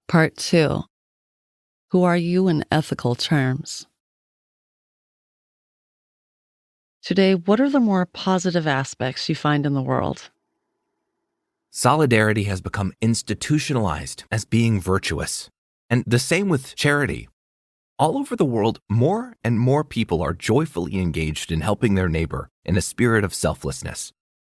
Part 2. Who are you in ethical terms? Today, what are the more positive aspects you find in the world? Solidarity has become institutionalized as being virtuous. And the same with charity. All over the world, more and more people are joyfully engaged in helping their neighbor in a spirit of selflessness.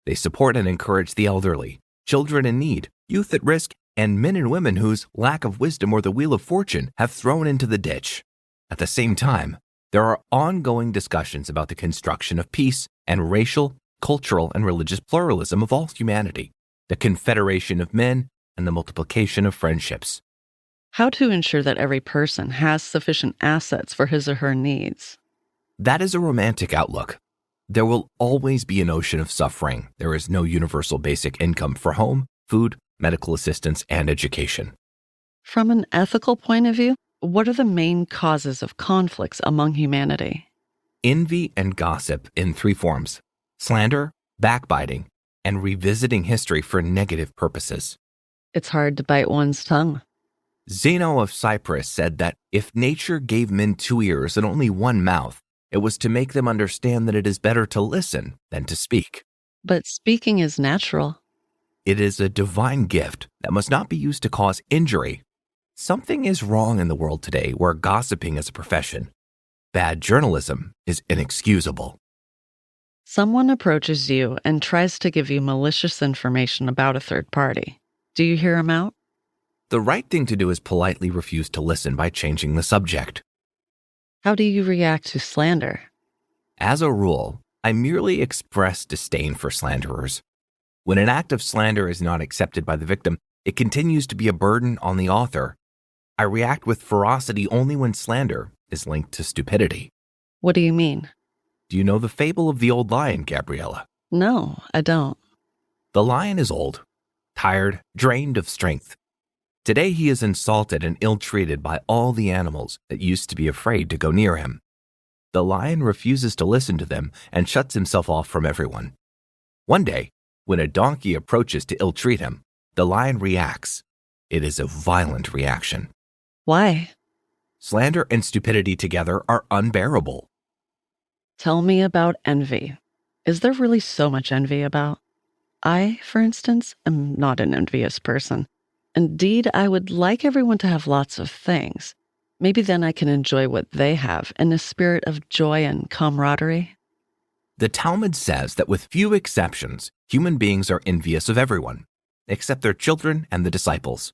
They support and encourage the elderly, children in need, youth at risk, and men and women whose lack of wisdom or the wheel of fortune have thrown into the ditch. At the same time, there are ongoing discussions about the construction of peace and racial, cultural, and religious pluralism of all humanity, the confederation of men, and the multiplication of friendships. How to ensure that every person has sufficient assets for his or her needs? That is a romantic outlook. There will always be an ocean of suffering. There is no universal basic income for home, food, medical assistance, and education. From an ethical point of view, what are the main causes of conflicts among humanity? Envy and gossip in 3 forms: slander, backbiting, and revisiting history for negative purposes. It's hard to bite one's tongue. Zeno of Cyprus said that if nature gave men 2 ears and only 1 mouth, it was to make them understand that it is better to listen than to speak. But speaking is natural. It is a divine gift that must not be used to cause injury. Something is wrong in the world today where gossiping is a profession. Bad journalism is inexcusable. Someone approaches you and tries to give you malicious information about a third party. Do you hear him out? The right thing to do is politely refuse to listen by changing the subject. How do you react to slander? As a rule, I merely express disdain for slanderers. When an act of slander is not accepted by the victim, it continues to be a burden on the author. I react with ferocity only when slander is linked to stupidity. What do you mean? Do you know the fable of the old lion, Gabriella? No, I don't. The lion is old, tired, drained of strength. Today he is insulted and ill-treated by all the animals that used to be afraid to go near him. The lion refuses to listen to them and shuts himself off from everyone. One day, when a donkey approaches to ill-treat him, the lion reacts. It is a violent reaction. Why? Slander and stupidity together are unbearable. Tell me about envy. Is there really so much envy about? I, for instance, am not an envious person. Indeed, I would like everyone to have lots of things. Maybe then I can enjoy what they have in a spirit of joy and camaraderie. The Talmud says that with few exceptions, human beings are envious of everyone, except their children and the disciples.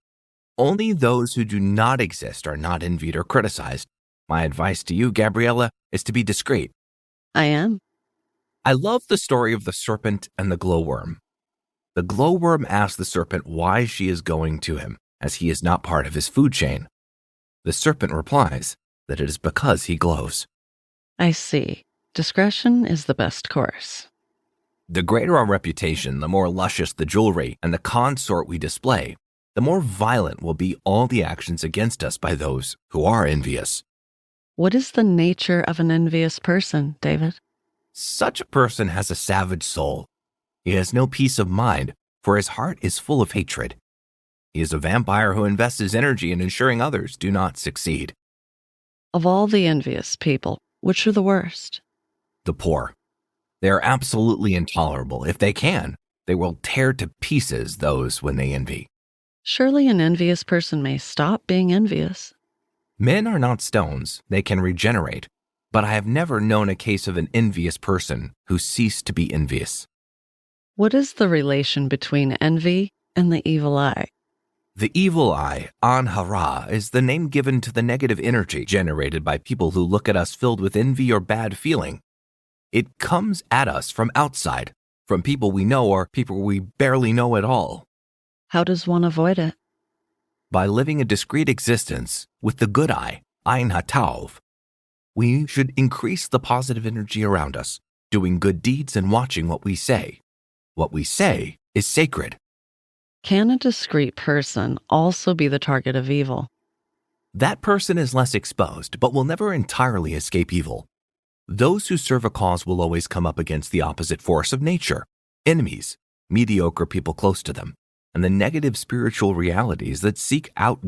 Only those who do not exist are not envied or criticized. My advice to you, Gabriella, is to be discreet. I am. I love the story of the serpent and the glowworm. The glowworm asks the serpent why she is going to him, as he is not part of his food chain. The serpent replies that it is because he glows. I see. Discretion is the best course. The greater our reputation, the more luscious the jewelry and the consort we display, the more violent will be all the actions against us by those who are envious. What is the nature of an envious person, David? Such a person has a savage soul. He has no peace of mind, for his heart is full of hatred. He is a vampire who invests his energy in ensuring others do not succeed. Of all the envious people, which are the worst? The poor. They are absolutely intolerable. If they can, they will tear to pieces those when they envy. Surely an envious person may stop being envious. Men are not stones. They can regenerate. But I have never known a case of an envious person who ceased to be envious. What is the relation between envy and the evil eye? The evil eye, An-Hara, is the name given to the negative energy generated by people who look at us filled with envy or bad feeling. It comes at us from outside, from people we know or people we barely know at all. How does one avoid it? By living a discreet existence with the good eye, Ein HaTauv. We should increase the positive energy around us, doing good deeds and watching what we say. What we say is sacred. Can a discreet person also be the target of evil? That person is less exposed, but will never entirely escape evil. Those who serve a cause will always come up against the opposite force of nature, enemies, mediocre people close to them, and the negative spiritual realities that seek out